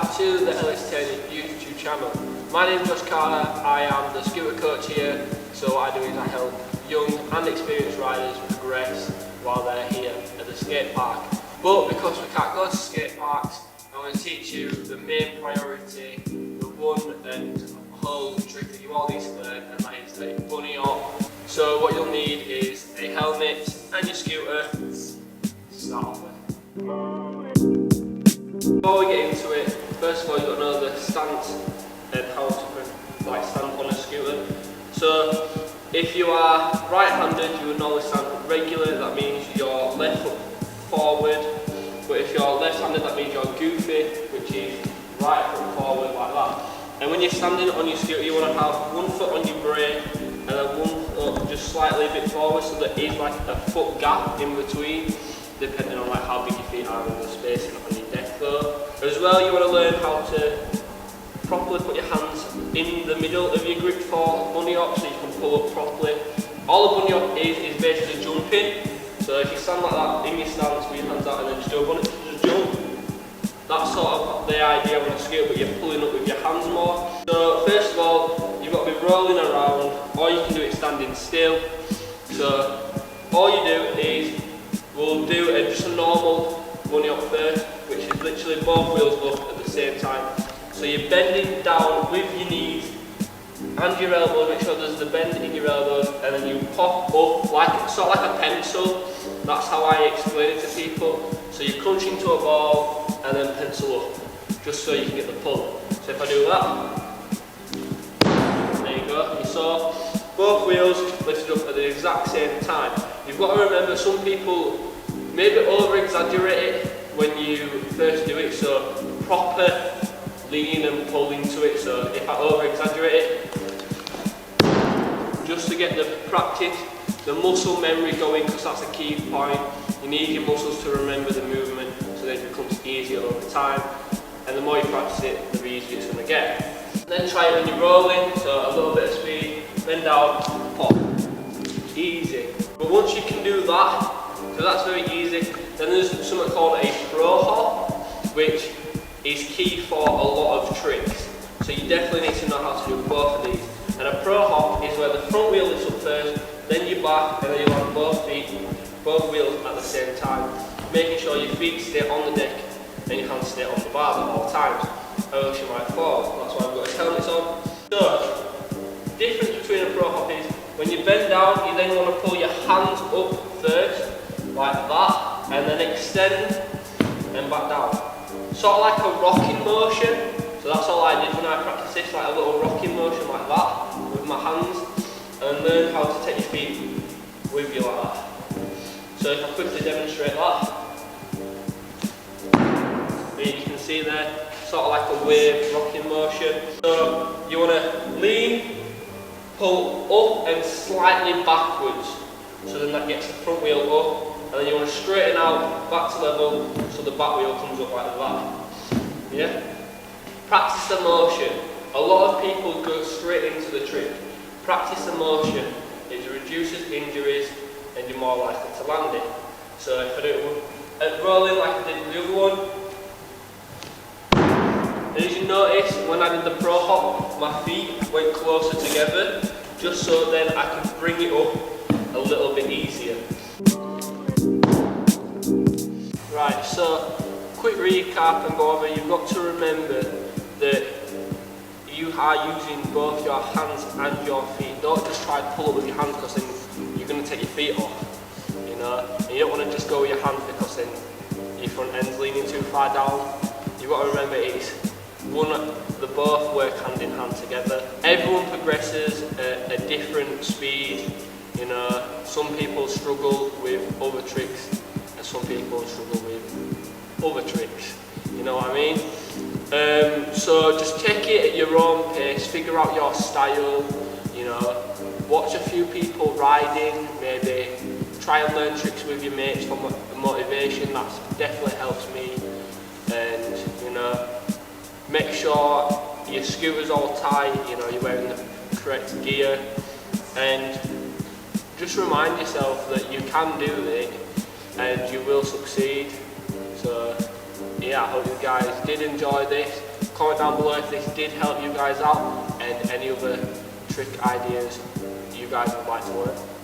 back to the LS10 YouTube channel. My name is Josh Carter, I am the scooter coach here, so what I do is I help young and experienced riders progress while they're here at the skate park. But because we can't go to skate parks, I'm going to teach you the main priority, the one and whole trick that you all need to learn, and that is the bunny hop. So what you'll need is a helmet and your scooter to start off with. Before we get into it, first of all you've got to know the stance and how to stand on a scooter. So if you are right-handed, you would normally stand regular, that means your left foot forward. But if you're left-handed, that means you're goofy, which is right foot forward like that. And when you're standing on your scooter, you want to have one foot on your brake and then one foot just slightly a bit forward, so there is like a foot gap in between, depending on like how big your feet are and the spacing on your deck though. As well, you want to learn how to properly put your hands in the middle of your grip for bunny hop, so you can pull up properly. All a bunny hop is basically jumping. So if you stand like that in your stance with your hands out and then just do a bunny, just jump. That's sort of the idea on a scooter, but you're pulling up with your hands more. So first of all, you've got to be rolling around, or you can do it standing still. So all you do is, we'll do just a normal bunny hop first, which is literally both wheels up at the same time. So you're bending down with your knees and your elbows, make sure there's the bend in your elbows, and then you pop up like sort of like a pencil. That's how I explain it to people. So you crunch into a ball and then pencil up, just so you can get the pull. So if I do that, there you go, you saw both wheels lifted up at the exact same time. You've got to remember, some people maybe over exaggerate it when you first do it, so proper lean and pull into it. So if I over exaggerate it, just to get the practice, the muscle memory going, because that's a key point. You need your muscles to remember the movement, so that it becomes easier over time. And the more you practice it, the easier it's going to get. And then try it when you're rolling, so a little bit of speed, bend down, pop. Easy. But once you can do that, so that's very easy, then there's something called a pro hop, which is key for a lot of tricks. So you definitely need to know how to do both of these. And a pro hop is where the front wheel lifts up first, then your back, and then you land both feet, both wheels at the same time, making sure your feet stay on the deck and your hands stay on the bars at all times, or else you might fall. That's why I've got his helmets on. So, the difference between a pro hop is, when you bend down, you then want to pull your hands up first, like that, and then extend and back down. Sort of like a rocking motion. So that's all I did when I practiced this, like a little rocking motion like that, with my hands, and learn how to take your feet with you like that. So if I quickly demonstrate that, you can see there, sort of like a wave rocking motion. So you want to lean, pull up and slightly backwards, so then that gets the front wheel up, and then you want to straighten out back to level, so the back wheel comes up like that. Yeah? Practice the motion. A lot of people go straight into the trick. Practice the motion. It reduces injuries and you're more likely to land it. So if I do it rolling like I did with the other one, and as you notice, when I did the pro hop, my feet went closer together, just so then I could bring it up a little bit easier. Right, so quick recap and go over. You've got to remember that you are using both your hands and your feet. Don't just try to pull up with your hands, because then you're going to take your feet off, you know. And you don't want to just go with your hands, because then your front end's leaning too far down. You've got to remember they both work hand in hand together. Everyone progresses at a different speed, you know. Some people struggle with other tricks and some people struggle with other tricks, you know what I mean? So just take it at your own pace, figure out your style, you know, watch a few people riding, maybe try and learn tricks with your mates for motivation. That definitely helps me. And you know, make sure your scooter's all tight, you know, you're wearing the correct gear, and just remind yourself that you can do it and you will succeed. So yeah, I hope you guys did enjoy this. Comment down below if this did help you guys out and any other trick ideas you guys would like to learn.